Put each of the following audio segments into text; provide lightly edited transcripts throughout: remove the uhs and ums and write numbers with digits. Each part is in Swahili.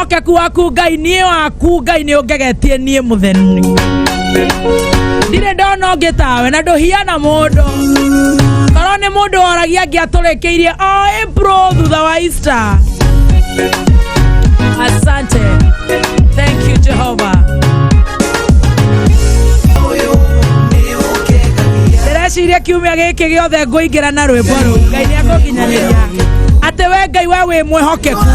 mwihokeku waku Ngai nie waku Ngai ni ongegetie nie mutheni dire ndono ngitawe na nduhiana mundu korwo ni mundu oragia ngiaturekiirie bro thutha wa Easter. Asante. Thank you Jehovah. Ndĩreciria kiumia gĩkĩ gĩothe ngũingĩra na rwĩmbo rũu Ngai nĩagũkinyaniria ate we Ngai wa wĩ mwĩhokeku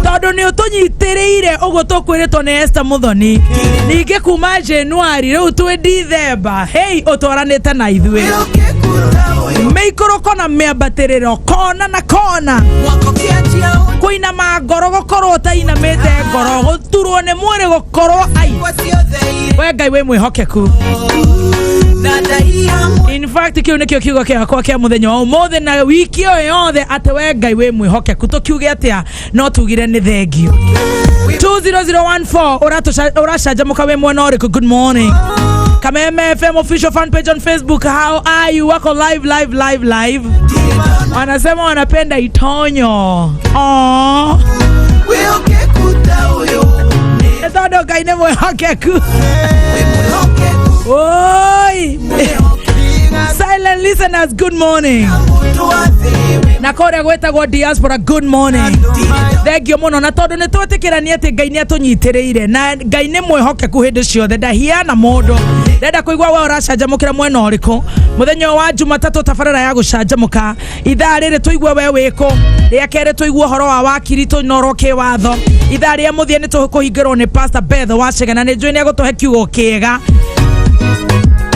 tondu ni utunyitiriire uguo tukwiritwo ni Esther Muthoni ninge kuma January riu twi December hey utwaranite na ithui meikoroko na miambatiriro kona na kona kuina magoro gokorwo tainamite ngoro guturwo ni mwiri gokorwo ai we Ngai we mwihokeku. In fact kiu nikio kiugo kiakwa kia muthenya wa umothe na wiki yo yothe ate we Ngai we mwihokeku tukiuge atia no tugire ni thengio 20014 urashajamuka we mwana uriku. Good morning Kameme FM official fan page on Facebook. How are you? Wako live wanasema wanapenda itonyo etodo kaine mwihokeku oi silent listeners good morning nakore gwetagwo diaspora good morning thengio muno na tondu nitwetikirania ati Ngai ni atunyitiriire na Ngai ni mwihokeku hindi ciothe ndahiana mundu ndenda kuigwa we uracajamukira mwena uriku muthenya wa Jumatatu tabarara ya gucajamuka ithaa riri tuigwe we wiko ria kere tuigwe horo wa wakiri tunoroke watho ithaa ria muthie ni tukuhingirwo ni Pastor Beth wa Cegana ni njui ni agutuhe kiugo kiega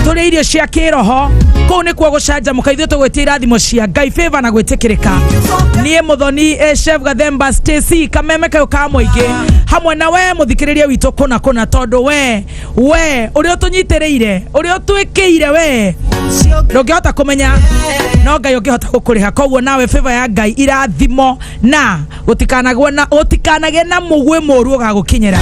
tuli irio cia kiroho ko ni kwa gucajamuka ithuĩ tugwĩtia irathimo cia Ngai favor na gwĩtĩkĩrĩka nie Muthoni Chef Gathemba Stacy Kameme kayo ka mũingĩ hamwe na we muthikĩrĩria witũ kuna tondu we ũrĩa ũtũnyitĩrĩire ũrĩa ũtwĩkĩire we ndũngĩhota kũmenya no Ngai ũngĩhota gũkũrĩha koguo nawe favor ya Ngai irathimo na gũtikanagĩe na mũgwĩ mũru ũgagũkinyĩra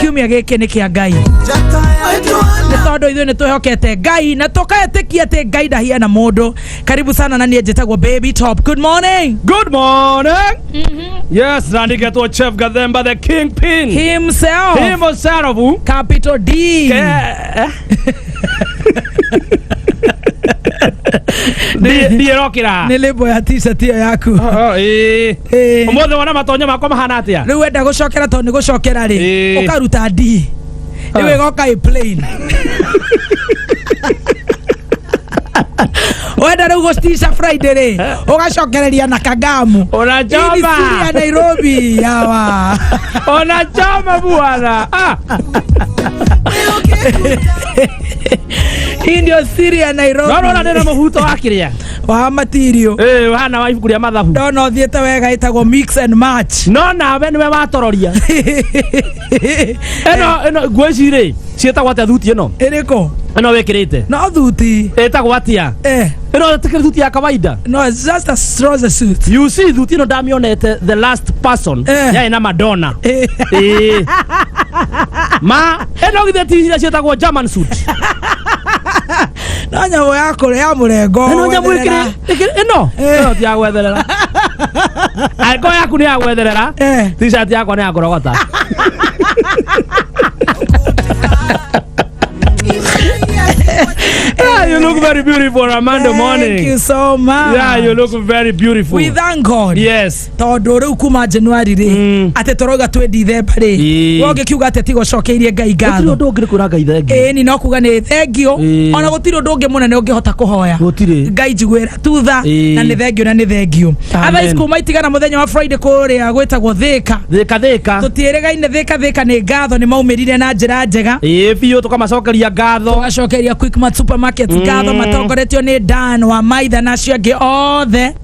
kiumia gĩkĩ nĩ kĩa Ngai nĩ tondu ithuĩ nĩ twĩhokete Ngai na tũkaetĩkia atĩ Ngai ndahiana mũndũ. Karibu sana na niĩ njĩtagwo Baby Top. Good morning. Yes, Randy Geto Chef Gathemba the Kingpin himself capital D Ndiye rokira ni lebo ya t-shirt yaku umothe wana matonyo makwa mahana atia riu wenda gucokera to ni gucokera ri ukaruta D iwe goka i plain wenda riu gustisha Friday ri ugacokereria na Kagamu unachoma ya Nairobi yawa unachoma bwana hii ndio siri ya Nairobi no ndena muhuto wakiria wa material wana wa ibuku ria mathabu ndono thiete wega itagwo mix and match no nawe niwe watororia eno gwecire cietagwo atia thuti eno iriko eno wekirite no thuti etagwo atia eno tikiri thuti ya kawaida no it's just a trouser suit you see thuti eno damionete the last person ya ina Madonna ma eno githeti cietagwo German suit no nyamo yako ya murengo eno nyamo ikire eno ya gwetherera aiko yaku ni ya gwetherera t-shirt yako ni ya gorogota you look very beautiful, Amanda Morning. Thank you so much. Yeah, you look very beautiful. We thank God. Yes. Tondu riu kuma January ri ate toroga twe December ri woge kiuga ate tigo cokeirie Ngai ngatho gutiro ndungire kura Ngai thengio ni no kuga ni thengio ona gutiro ndungi munene ungihota kuhoya Ngai njiguira tutha na ni thengio na ni thengio otherwise kuma itigana muthenya wa Friday kuria gwetagwo thika tutieregaine thika ni ngatho ni maumirire na njira njega biu tukamacokeria ngatho tugacokeria Quickmart supermarket ngatho matongoretio ni Dan wa Maitha na cio ngi othe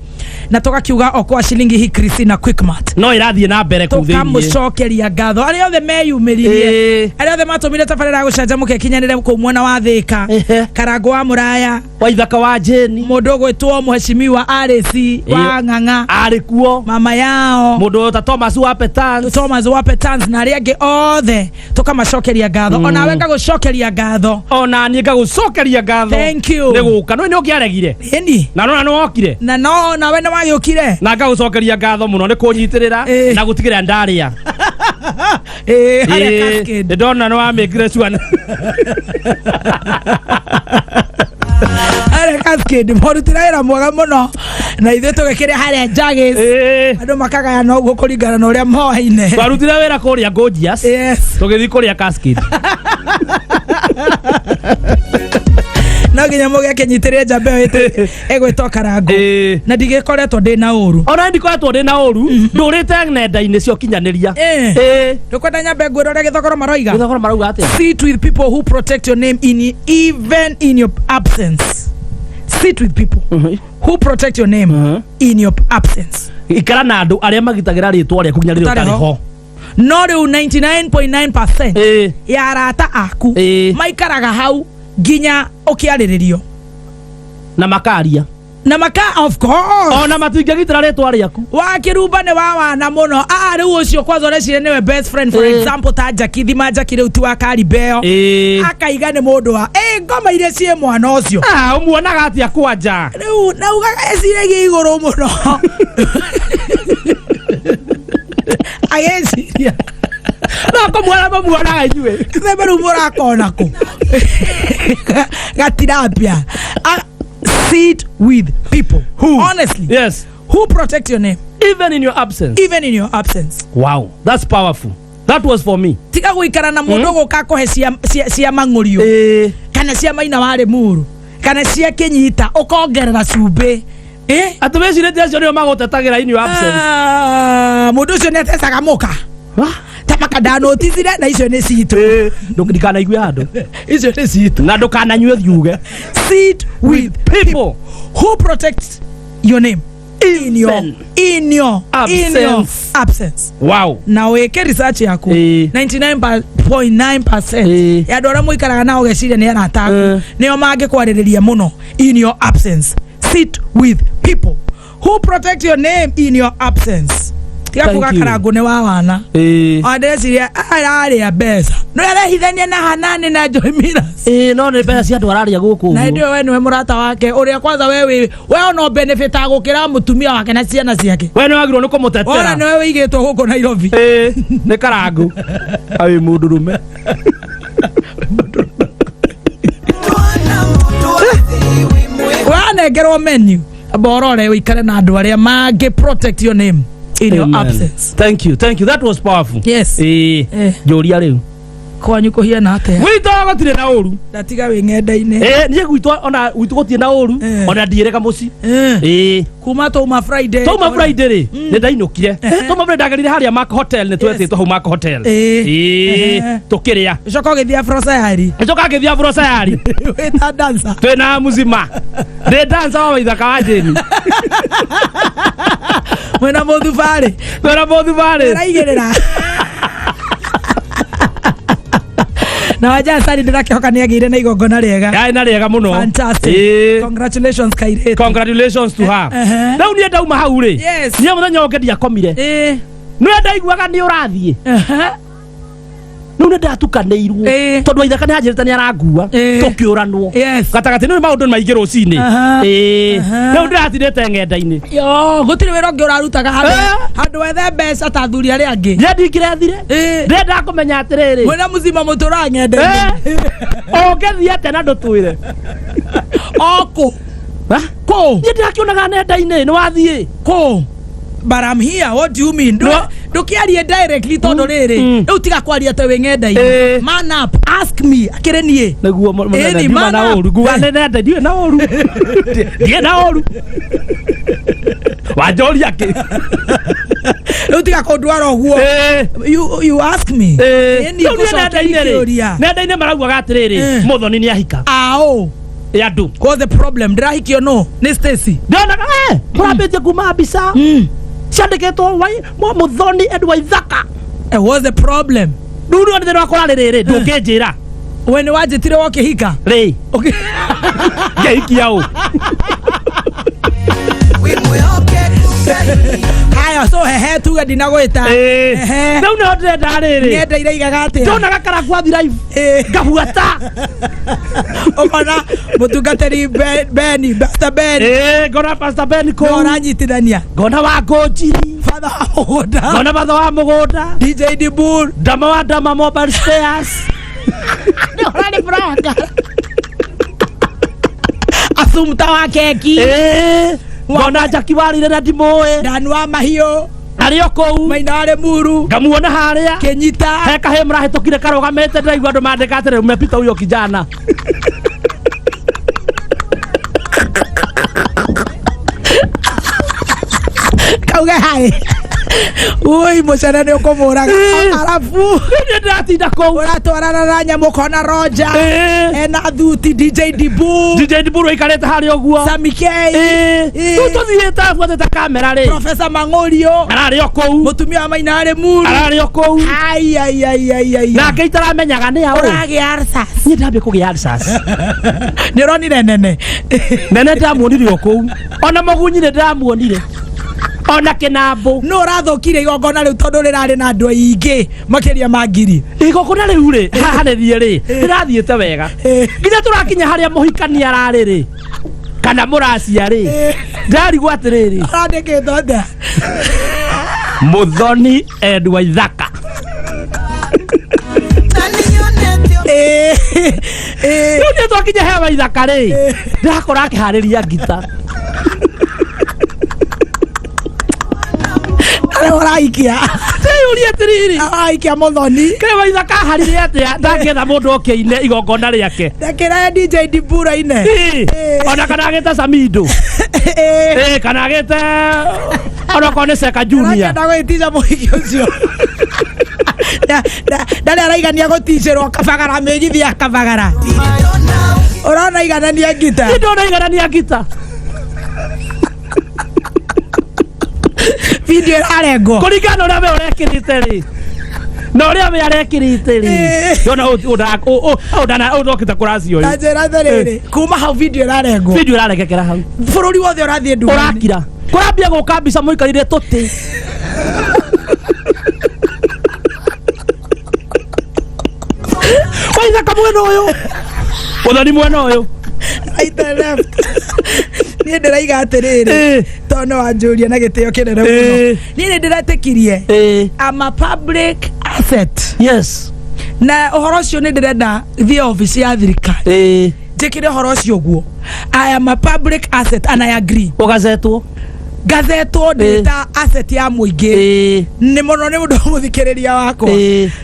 na tugakiuga okwa shilingi hii Christina Quickmart no irathie na mbere kuthini tukamucokeria ngatho ari othe meyumiririe ari othe matumire tabarira gucanjamuke kinyanire ku mwena wa thika Karango wa Muraya wa ithaka wa Jeni mundu gwetwo muheshimiwa Aresi wa Ng'ang'a ari kuo mama yao mundu ta Thomas wa Petans na ari angi othe tukamacokeria ngatho ona wenga gucokeria ngatho ona nie ngagucokeria ngatho thank you ni guka no ni ukiaregire eni na no wokire na we na wagiukire na ngagucokeria ngatho muno ni kunyitirira na gutigirira ndaria Hare Cascade ndona no amekire swana Hare Cascade morutira ira mwaga muno na ithe tugekire hare Jagges andu makagaya no guo kuringana na uria mohaine barutira wira kuria Gorgeous tugithi kuria Cascade na ginya muge kenyitire jambe ite egwetwo Karangu na ndigikoretwo ndi na uru ona ndikoretwo ndi na uru ndurite nenda-ini cio kinyaniria tukwenda nyambe ngwirore githogoro maroiga atia sit with people who protect your name even in your absence. Sit with people who protect your name in your absence. Ikara na andu aria magitagira ritwa ria kunya ririo tari ho no riu 99.9% ya arata aku maikaraga hau ginya ukiariririo na makaria of course ona matingegitira ritwa riaku wakirumba ni wawana muno riu ucio kwazo recire niwe best friend for example ta Jakithi Manjaki riu tu akaribeo akaiga ni mundu wa ngoma iria cie mwana ucio umuonaga atia kwanja riu nauga eciragia iguru muno ageciria no muonaga inyue kitheberu murakona ku gatirapia. Sit with people who honestly who protect your name even in your absence. Wow, that's powerful. That was for me. Tiga guikara na mundu guka kuhe cia mangurio kana cia maina wale muru kana cia kinyita ukongerera cumbi atumecirite acio nio magutetagira in your absence. Mundu ucio netecaga muka tamaka ndanotithire na icio ni citu ndikanaigwe handu icio ni citu na ndukananyue thiuge. Sit with people who protect your name in your absence. Wow. Na weke research yako 99.9% ya dora muikaraga nao geciria ni arata nio mangikwaririria muno in your absence. Sit with people who protect your name in your absence. Tiga kuga Karangu ni wa wana andeciria araria mbeca no arehithania na Hanani na Joy Milas no ni mbeca cia andu araria guku na ndio wewe niwe murata wake uria kwanza wewe no benefit agukira mutumia wake na ciana ciake wewe ni wagirwo ni kumutetera ora ni wewe igitwo guku Nairobi ni Karangu awi mundurume wanengerwo menu borore wikare na andu aria mangi protect your name in your absence. Thank you. That was powerful. Yes. Joria riu kwanyu kuhiana atia gwito gotire na uru ndatiga wi ngenda-ini nie gwito ona gwito gotie na uru ona ndireka muci kuma tuma Friday ri ni ndainukire tuma Friday ndagarire haria Mark Hotel ni twetitwo hau Mark Hotel tukiria coka githia Frosayari wita dancer twina muzima ni dancer wa Waithaka wa Jeni mwena Muthubari raigirira na waja sari ndirakihoka ni agire na igongona riega na riega muno. Fantastic. Congratulations Kairete. Congratulations to her. Now ni ndauma hau ri ni muthenya woke ndiakomire ni ndaiguaga ni urathie nune ndatukanĩirwo tondu Waithaka nĩ anjĩrĩte nĩ arangua tũkĩũranwo gatagati nĩ maũndũ maingĩ rũcinĩ rĩu ndĩratinĩte ng'enda-inĩ gũtirĩ wĩra ũngĩ ũrarutaga handũ wethe mbeca ta athuri arĩa angĩ ndĩngĩrethire ndĩrenda kũmenya atĩrĩrĩ mwena mũcima mũtũraga ng'enda-inĩ ũngĩthiĩ atĩa na ndũtwĩre kũ niĩ ndĩrakĩonaga nenda-inĩ nĩ wathiĩ kũ but I'm here. What do you mean? Ndukiarie directly tondu riri riu tiga kwaria ta we ng'enda-ini man up ask me akire nie naguo man na oru guwa nenda ndiwe na oru ndiye na oru wajoria ki riu tiga kundwara uguo you ask me nenda-ini maraugaga atiriri Muthoni ni ahika andu what's the problem ndirahikio no ni Stacy ndona murambĩtie kuma mbica ciandĩkĩtwo Muthoni and Waithaka what's the problem rĩu nĩ ndĩrenda kũra rĩrĩ ndũkĩnjĩra we nĩ wanjĩtire wokĩhika rĩ ngĩhikia ũ haya so hehe tuga dinagwita no no ndenda riri ngenda iraigaga atia ndona gakara kwa thi live ngabuata okona mutungateri Beni Pastor Ben ngona Pastor Ben ko oranyitithania ngona wa Ngojiri father wa mugunda ngona father wa mugunda DJ Dibur Dama wa Dama Mobile Stairs orani branga asumta wa keki ngona Jackie warire na ndimoe Danu wa mahio ario kou Mainare Muru ngamuona haria Kenyita heka he mrahetokire karogamete ndaigua ndo mandikatire umepita huyo kijana kauge hai ui mucenene ukumuraga arafu ndatinda kou uratwarana na nyamå kona Roja ena thuti DJ Dibur ikarete haria uguo Sami K tuthiete abuatete kamera ri Professor Mang'orio arari o kou mutumia wa Mainare Muru arari o kou ai nake itaramenyaga nĩ aũ ũragĩa arsas niĩ ndambia kũgĩa arsas nĩ ũronire nene ndamuonire o kou ona mũgunyi nĩ ndamuonire ona Kinambu no ũrathũkire igongona rĩu tondũ rĩrarĩ na andũ aingĩ makĩria ma ngiri igongona rĩu rĩ haha nĩ thiĩ rĩ rĩrathiĩte wega nginya tũrakinya harĩa mũhikania ararĩ rĩ kana mũracia rĩ ndarigwo atĩrĩrĩ arandĩkĩtwo nda Muthoni and Waithaka rĩu nĩ twakinya he Waithaka rĩ ndakora akĩharĩria ngita ũraikia ũria atĩrĩrĩ araikia Muthoni kaĩ Waithaka aharire atĩa ndangĩetha mũndũ okĩine igongona rĩake ndakĩra DJ Dibur aine ona kana agĩte Samido kana agĩte ona kone Seka Junior ndagwĩticia mũhiki ũcio ndarĩ araigania gũticĩrwo Kabagara mĩgithi Kabagara ũrona iganania ngita ndona iganania ngita video ĩrarengwo kũringana ũrĩa we ũrekĩrĩte rĩ na ũrĩa we arekĩrĩte rĩ ona ũndokĩte kũracio na njĩra atĩrĩrĩ kuma hau video ĩrarengwo video ĩrarekekera hau bũrũri wothe ũrathiĩ nduma ũrakira kũrambia gũka mbica mũikarire tũtĩ Waithaka mwena ũyũ Muthoni mwena ũyũ right and left niĩ ndĩraiga atĩrĩrĩ tondũ wanjũria na gĩtĩo kĩnene mũno niĩ nĩ ndĩretĩkirie I'm a public asset yes na ũhoro ũcio nĩ ndĩrenda thiĩ obici ya thirikari njĩkĩre ũhoro ũcio ũguo I am a public asset and I agree ũgazetwo gazetwo ndĩta asset ya mũingĩ nĩ mũno nĩ mũndũ mũthikĩrĩria wakwa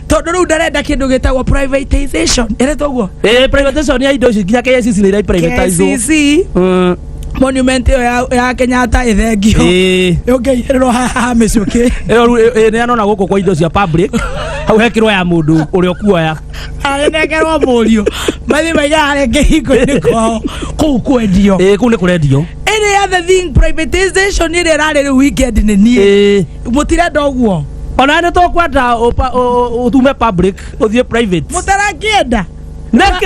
tondũ rĩu ndarenda kĩndũ gĩtagwo privatization ĩretwo ũguo privatization ya indo ici nginya KCC nĩ privatization monument ya Kenyatta ithengio yongeirwo haha mĩcũkĩ nĩ anona gũkũ kwa indo cia public hau hekĩrwo ya mũndũ ũrĩa ũkuoya arenekerwo mũriũ mathi maiga harĩa kĩhingo-inĩ kwao kũu kwendio kũu nĩ kũrendio any other thing privatization ĩrĩa ĩrarĩ rĩu weekend nĩ niĩ mũtirenda ũguo ona nĩ tũkwenda ũtume public ũthiĩ private mũtarakĩenda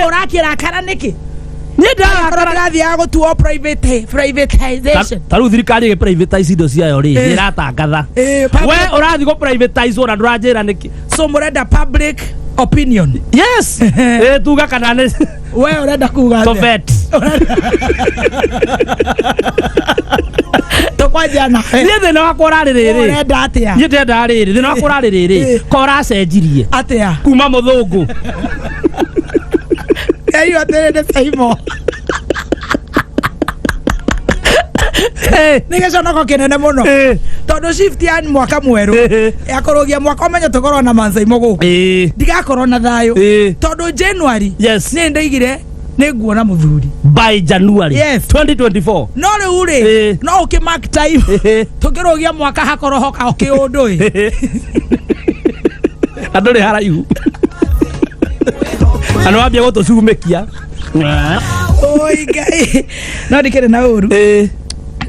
ũrakĩra kana nĩkĩ niĩ ndarathiaga gũtuo privatization ta rĩu thirikari ĩgĩ-privatize indo ciayo rĩ nĩ ĩratangatha we ũrathiĩ gũ-privatize na ndũranjĩra nĩkĩ so mũrenda public opinion yes tuga kana nĩ we ũrenda kuga tũbet tũkwanja nawe niĩ thĩna wakwa ũrarĩ rĩrĩ ũrenda atĩa niĩ ndenda rĩrĩ thĩna wakwa ũrarĩ rĩrĩ ko ũracenjirie atĩa kuma mũthũngũ Ayo atĩrĩrĩ Saimo nĩgĩ conoko kĩnene mũno tondũ shift ya mwaka mwerũ yakũrũgia mwaka ũmenye tũkorwo na Mansaimo gũkũ ndigakorwo na thayũ tondũ January nĩ ndaigire nĩ nguona mũthuri by January 2024 no rĩu rĩ no ũkĩ mark time tũkĩrũgia mwaka hakorwo hoka ũkĩũndũ andũ nĩ haraihu ano wambia gũtũcumĩkia oi Ngai no ndikĩrĩ na ũru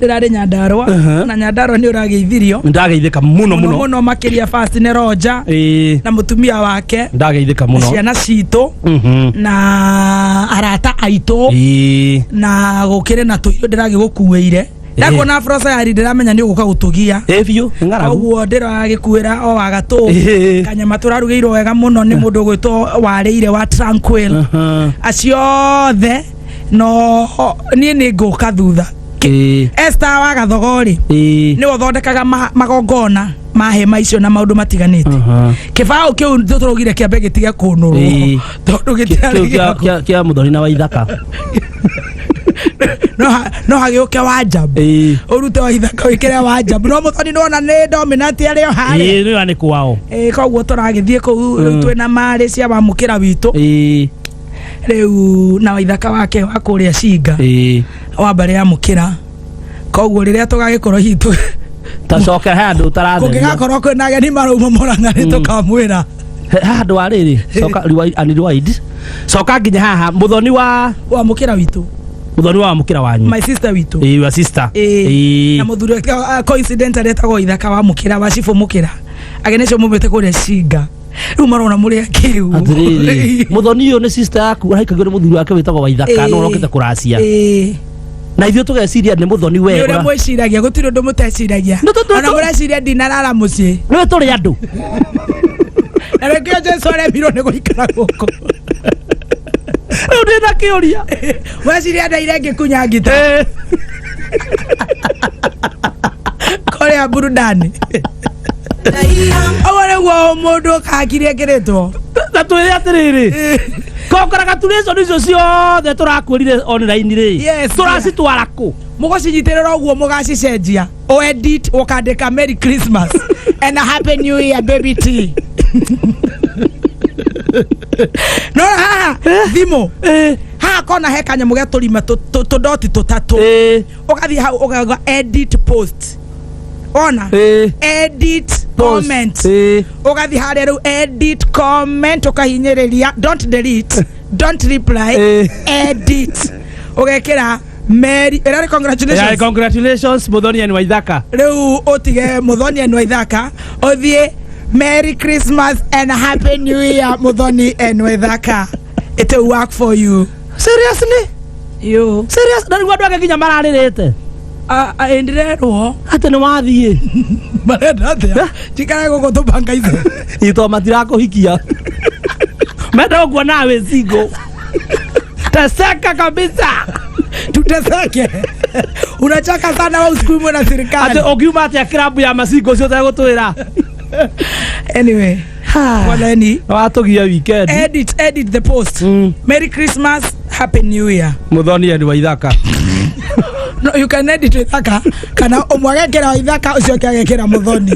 ndĩrarĩ Nyandarua na Nyandarua nĩ ũrageithirio ndageithĩka mũno mũno makĩria fast nĩ Roja na mũtumia wake ndageithĩka mũno ciana citũ na arata aitũ na gũkĩrĩ na tũirio ndĩragĩgũkuĩire Ndakona frosa ya ndiramenya ni guka gutugia biu ngaragu oguo ndira gikuira o agatu kanyama turarugeirwo wega muno ni mundu gwitwo warĩire wa Tranquil acio the no ni nguka thutha Esther wa gathogori ni uthondekaga magongona mahema icio na maundu matiganite kibao kiu turugire kiambe gitiga kunuru tondu gitira kia muthoni na wa ithaka no hagiuke wajab urute wa ithaka wikire wajab no muthoni no na ni dominant ari o hari ni ani kwao koguo turagithie ku twina mari cia bamukira witu riu na wa ithaka wake wa kuria cinga wa mbare ya mukira koguo riria tugagikorwo hitu tacoka handu tarathia kugigakorwo kwina ageni marauma Murang'a ni tukamwira handu ariri coka rewind coka nginya haha muthoni wa mukira witu muthoni wa mukira wanyu my sister witu wa sister na muthuri coincidentally etagwo ithaka wa mukira wa cifu mukira ageni cio mumete kuria cinga riu marona muria kiu muthoni uyu ni sister yaku haikagio ni muthuri wake witagwo wa ithaka no rokete kuracia na ithio tugeciria ni muthoni wega ni mwiciragia gutiri undu muteciragia ona mureciria ndinarara mucii niwe turi andu na rekio Jesu arembirwo ni guikara guku riu ndina kiuria mweciria ndaire ngikunyangite korea burudani awore wo mundu kakirie kiritwo na twire atiriri kokora tulizo nizo ciothe turakwirire online ri turacitwara ku mugucinyitirira uguo mugacicenjia o edit ukandika Merry Christmas and a Happy New Year baby T no ha thimo ha kona he kanyamu ge turima tudoti tutatu ugathi ha ugaga edit post ona edit comment ugathi haria riu edit comment ukahinyiriria don't delete don't reply edit ugekira Merry congratulations muthoni and waithaka riu utige muthoni and waithaka uthie Merry Christmas and Happy New Year muthoni and waithaka it will work for you seriously you serious ndari andu aginya mararirite endirerwo ate ni wathie marenda atia tikara guko tubanga izo ito matira kuhikia meda kwa nawe zigo tasaka kabisa tuteseke unachaka sana wa usiku na serikali ate ogiuma ate klabu ya masigo cio tayego twira anyway waleni watugia weekend edit the post Merry Christmas Happy New Year muthoni and waithaka no you can edit ithaka kana umwagekera ithaka ucio kiagekera muthoni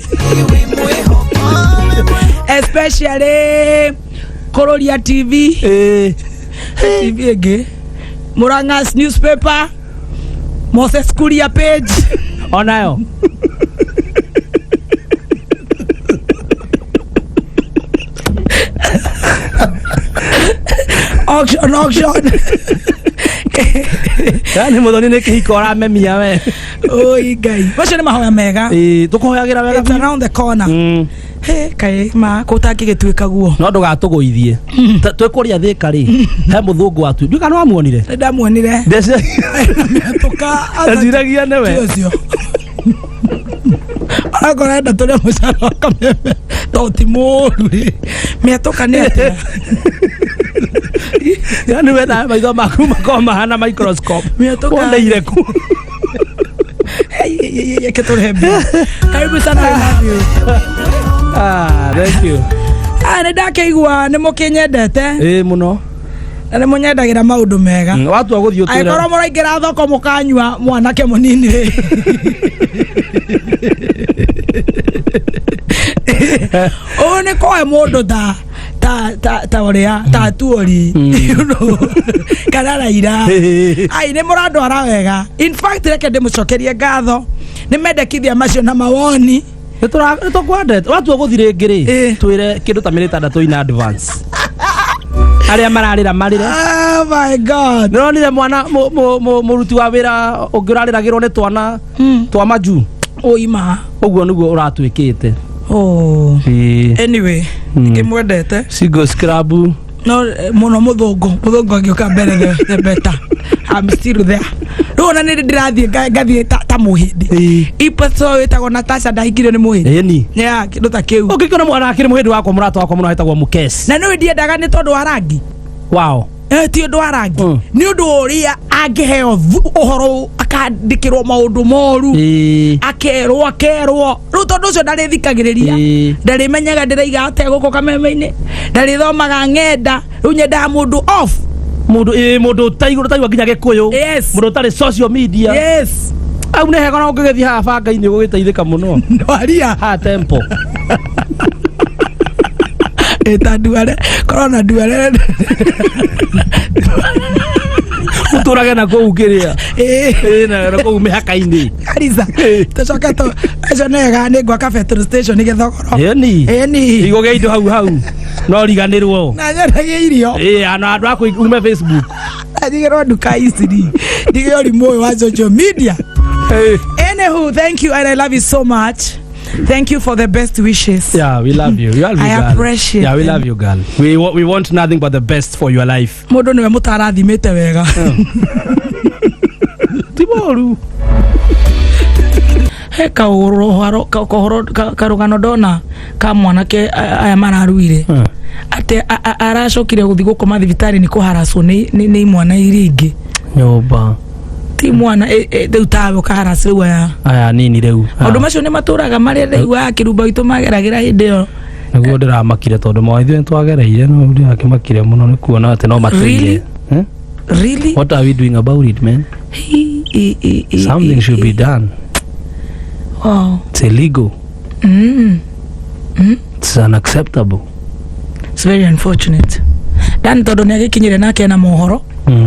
especially Kororia TV TV ege Murang'a's newspaper Moses Kuria page onayo auction yani muthoni ni kihiko aramemia we oi gai bacio ni mahoya mega tukuhoyagira wega it's around the corner kai ma kutaki gituika guo no ndugatuguithie twikuria thika ri he muthungu watu nduka no amuonire ndamuonire ndece tuka aziragia newe ucio agora nda tore mucaro kameme toti muru miatoka ni atia yani wena maitho maku makoma hana microscope miatoka ireku ketorehembe karibu sana I love you thank you ne ndakeigua ni mukinyendete muno na ni munyendagira maundu mega watu aguthio twira aikoro muraingira thoko mukanywa mwanake munini o ne ko mundu ta oria ta tuori you know kana ira ai ne murando ara wega in fact reke ndimucokerie ngatho ni mendekithia macio na mawoni tukwendete watu aguthire ngiri twire kindu ta minute ndatu in advance aria mararira marire oh my god nironire mwana muruti wa wira ungirariragirwo ni twana twa maju oima uguo niguo uratwikite oh anyway ngimwendete single scrub no muno muthungu agioka mbere the better I'm still there. Rona nä ndä rathiä ngathiä ta må hä ndä ipaco wä tagwo Natasha ndahingire nä må hä eni kä ndå ta kä u å ngä kona mwana akä rä må hä ndä wakwa må rata wakwa må no hetagwo må kesi na nä ndiendaga nä tondå wa rangi wao ti å ndå wa rangi nä å ndå å rä a angä heo å horo akandä kä rwo maå ndå moru akerwo rä u tondå å cio ndarä thikagä rä ria ndarä menyaga ndä raiga atä gå kå kameme-inä ndarä thomaga ng'enda rä u nyendaga må ndå mundu taiguru taigua nginya gikuyu mundu tari social media au ne hegona ungigethia ha banga-ini ugiteithika muno ndwaria ha tempo eta duare corona duare uturage na kou kiria na kou mihaka-ini arisa tucoke tu acio nega nä ngwaka petrol station nä gethogoro eni igå indo hau no riganirwo na nyendagia irio ana andu aku ume Facebook ndigirwo nduka iciri ndigirwo rimå ũyũ wa social media anywho thank you and I love you so much. Thank you for the best wishes. Yeah, we love you. You are I girl. appreciate. Yeah, we love you, girl. We want nothing but the best for your life. Mundu niwe mutarathimite wega. Tiboru. He karugano ndona ka mwanake aya mararuire ate aracokire guthi gukoma thibitari ni kuharacwo ni imwana iria ingi nyumba ti mwana riu tawe ukaharacwo riu aya nini riu maundu macio ni maturaga maria riu akirumba gitu mageragira hindi iyo niguo ndiramakire tondu mawithu twagereire no ndirakimakire muno ni kuona ati no matuire really what are we doing about it, man? Something should be done. Wow. It's illegal. It's unacceptable. It's very unfortunate. Dan tondu ni agikinyire nake na mohoro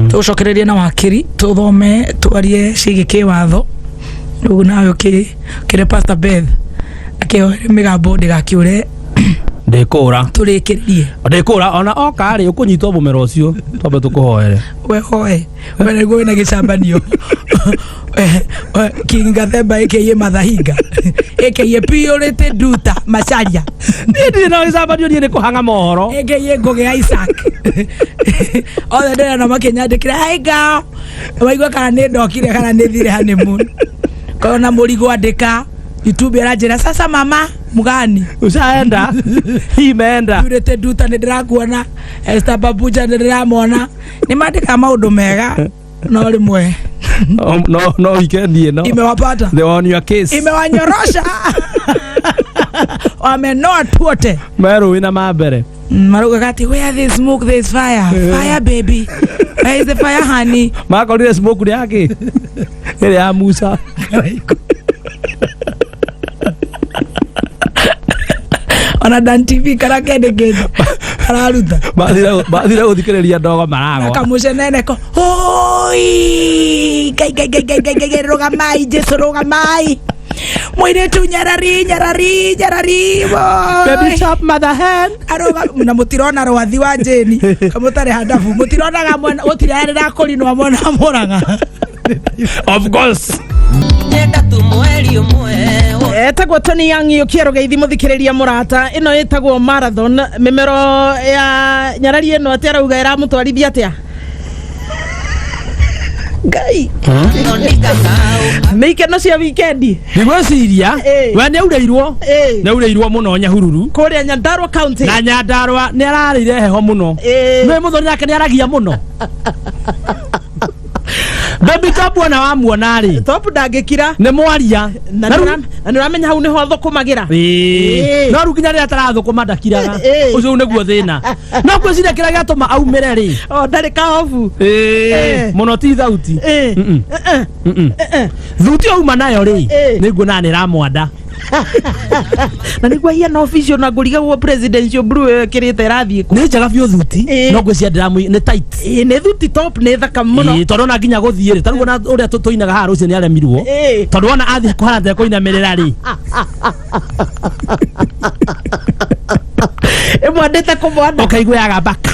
tucokererie na wakiri tuthome twarie cigi kiwatho riu nawe kire Pastor Beth akioere migambo ndigakiure ndikura turikiririe ndikura ona oka ri ukunyitwo mumero ucio twambe tukuhoere we hoe we niguo wina gicambanio Kinga Themba aka Mathahinga aka Purity Duta Macharia ndi no gicambanio ni kuhanga mohoro aka Ngugi Isaac othe ndera na makinyandikira haiga waigua kana ni ndokire kana ni thire honeymoon kana murigo andika YouTube aranjira sasa mama mugani usaenda imeenda Purity Duta ni ndirakuona Esther Babuja ni ndiramona ni mandika maundu mega no rimwe no weekend no imewapata they on your case imewanyorosha wamenoa tuote meru ina mabere maruga kati where there is smoke there is fire baby where is the fire honey makorire smoke ni yake ile ya Musa ona Dan TV kana kende kende araruta bathira guthikiriria ndogo marago akamucenene ko oi gai rogamai Jesu rogamai mwire tu nyarari baby chop mother hand aroga na mutirona rwathi wa jeni kamutare handafu mutirona ga mwana utire ra kurinwa mwana moraga of course nenda tu mweri umwe etagwo Tony Yangi ukiero geithi muthikiriria murata ino etagwo marathon mimero ya nyarari ino atera uga era mutwarithia atia ngai meike no cia weekend nigweciria we ni aureirwo muno Nyahururu kuria Nyandarua county na Nyandarua ni ararire heho muno me muthoni yake ni aragia muno baby top wana wamuona ri top ndangikira ni mwaria na nuramenya hau niho thukumagira no rukinya ri atarathukuma ndakiraga ucio niguo thina no kwiciria kira giatuma aumire ri ndari ka hofu muno ti thauti thuti auma nayo ri niguona ni ramwanda na niguo hiana official na nguriga gwo presidential blue kirite rathie ni njaga biu thuti no gwiciria ndiramu ni tight ni thuti top ni thaka muno tondu na nginya guthie tarugo na uria tuinaga ha rucio ni aremirwo tondu ona athie kuhana te kuinamirira ri mwandete kumwana okaiguaga baka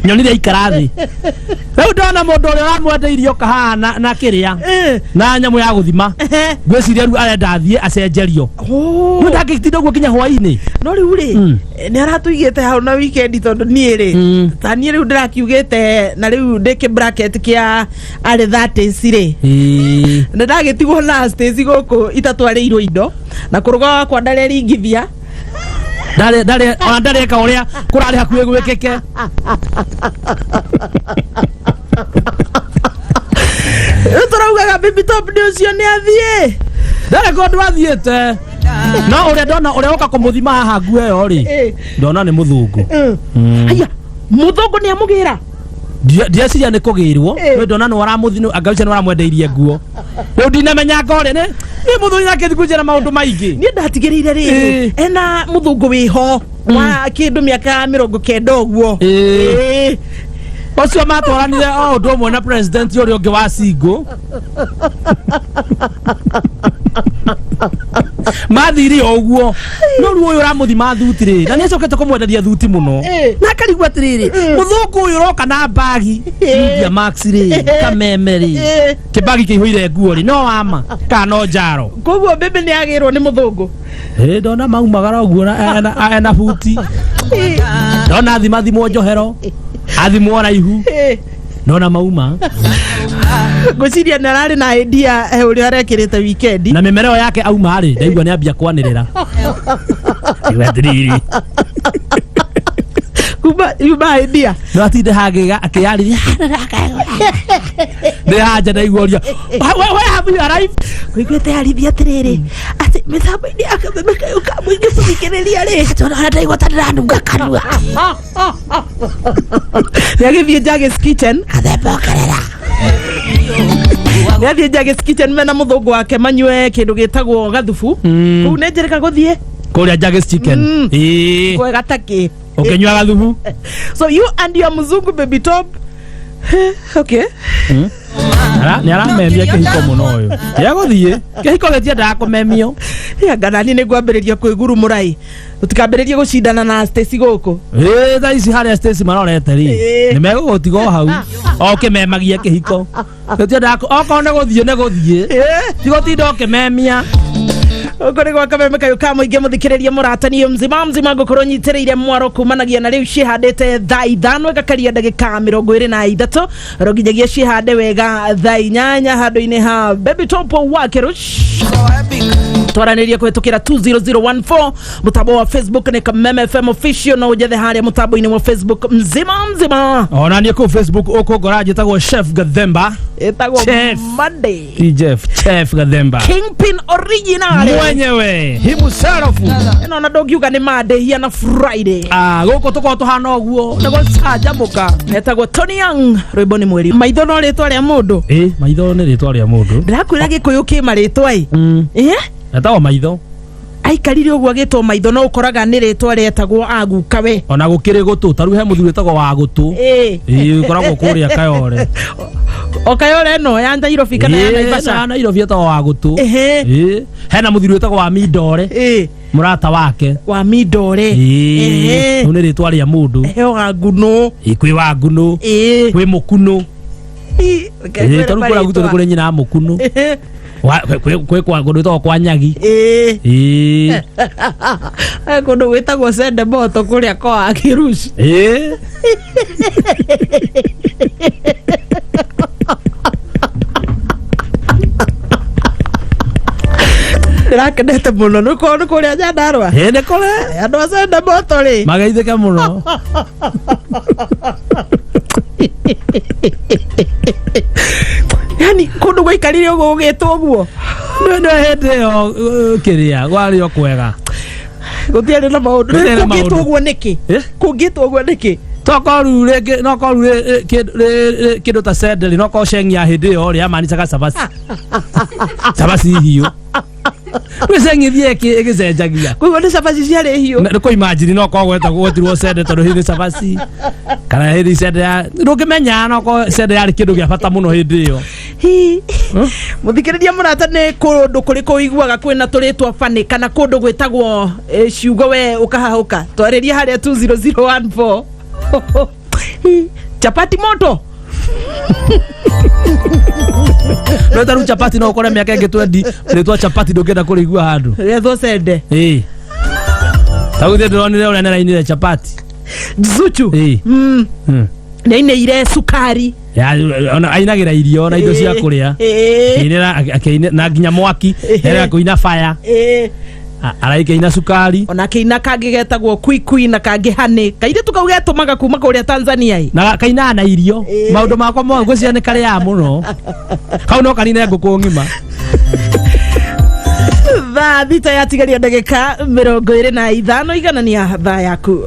nyonire ikarathi riu ndona mundu uria uramwendeirio kahana na kiria na nyamu ya guthima ngwiciria riu arenda athie acenjerio no ndagitinda guo kinya hwaini no riu ri ni aratuigite hau na weekend tondu nie ri ta nie riu ndirakiugite na riu ndiki bracket kia ari 30 ri ndagitigwo na stage guku itatwarirwo indo na kuruga wakwa ndareringithia ndareka uria kurari hakuhe gwikike turaugaga baby top ni ucio ni athie ndareka ndu athiete no uria ndona uria uka kumuthima haha nguo yo ri ndona ni muthungu haya muthungu ni amugira ndieciria ni kugirwo ndona no aramuthinu angaucia no aramwendeirie nguo riu ndinamenya ngore ni muthuri nake thikunjira maundu maingi ni ndatigirire ri ena muthungu wiho wa kindu miaka 90 uguo ocio matwaranire o ndu umwe na president uri ungi wa Singo mathiri uguo no ruo uyu ramuthima thuti ri na niacokete kumwenderia thuti muno na akarigwa atiriri muthungu uyu roka na bagi Media Max ri kameme ri kibagi kihuire nguo ri no ama kana njaro koguo bebe ni agirwo ni muthungu ndona maumagara uguo na buti ndona thimo njohero athimwo na ihu ndona mauma guciria narari na idea uri arekirite weekend na memereo yake auma ri ndaigua ni ambia kwanirira iwathiriri kuba idea no atinde hagiga akiyariria ni haja ndaiguoria we have you arrived kuigwete arithia atiriri ati mithamba ini akamemeka yuka mwingi kuthikiriria ri tona ndaigua ta ndiranunga kanua yagithie Jage's Kitchen athebokerera yathie Jage's Kitchen mena muthungu wake manywe kindu gitagwo gathubu kuu nenjereka guthie kuria Jage's Chicken kwa gataki ukenywa gathubu so you and your muzungu baby top okay ni aramemia kihiko muno uyu yaguthie kihiko getiendaga kumemio ngana ni gwambiriria kwiguru murai tutikambiriria gucindana na Stacy guku tha ici haria Stacy marorete ri ni megugutigo hau okimemagia kihiko getiendaga okone guthie tigo tindo kimemia ukore gwa kamemeka yuka muingi muthikiriria muratani mzima gukorwo nyitiriire mwaro kumanagia na riu cihandite thaa 5 gakaria ndagika 23 roginyagia cihande wega thaa 8 handu-ini ha baby top wake rush twaraniria kuhetukira 20014 mutambo wa Facebook ni Kameme FM official no jethe haria mutambo-ini wa Facebook mzima onanie ku Facebook ukongora njitagwo Chef Gathemba etagwo Monday Chef Gathemba Kingpin original mwenyewe himself ino na dogiuga ni Monday hiana Friday guko tuko tuhana uguo nego cajamuka etagwo Tony Young rwimbo ni mweri maitho no ritwa ria mundu maitho ni ritwa ria mundu ndirakwira gikuyu ki maritwa etawa maitho aikarire uguo agitwo maitho no ukoraga ni ritwa retagwo aguka we ona gukiri gutu taru he muthuri etagwo wa gutu ukoragwo kuria Kayore Kayore no ya Nairobi kana ya Naivasha Nairobi etagwo wa gutu hena muthuri etagwo wa Midore murata wake wa Midore ni ritwa ria mundu heo nguno kwi wa nguno kwi mukuno taru kura gutu kuri nyina mukuno kwe kwa godo to kwa nyagi godo wetagwo sende moto kuria kwa akirushi ndirakenete muno nuko nukuria Nyandarua ni kore andu sende moto ri magaithike muno yani kundu gwaikarire uguo ugitwo uguo no hende yo kiria gwari yo kwega gutiere na maundu kungitwo uguo niki kungitwo uguo niki tokoru rege no koru kindu ta sendeli no ko shengia hindi yo ri amanica sabasi hiyo wesengithie igicenjagia kugo ni sabasi ciari hiyo ko imagine no ko gweta gwotirwo sende tondu hindi sabasi kana hindi sende ya ndungimenya no ko sende yari kindu gia bata muno hindi yo muthikiriria murata ni kundu kuriko uiguaga kwina turitwa fani kana kundu gwetagwo ciugo we ukahahuka twariria haria 20014 chapati moto no taru chapati no ukore miaka ingi 20 ritwa chapati ndungenda kurigua handu retho sende tawithe ndonire ura nerainire chapati Zuchu Neine ire sukari ya ona ainagira irio na indo cia kuria inira na nginya mwaki era kuina fire araike ina sukari ona keina kangi getagwo kwikwi na kangi hani kaire tukaugetumaga kuma kuria Tanzania na kaina na irio maundu makwa mo ngwiciane ne kare ya muno kau no kanine nguku ngima thita yatigaria ndagika 25 iganania thaa yaku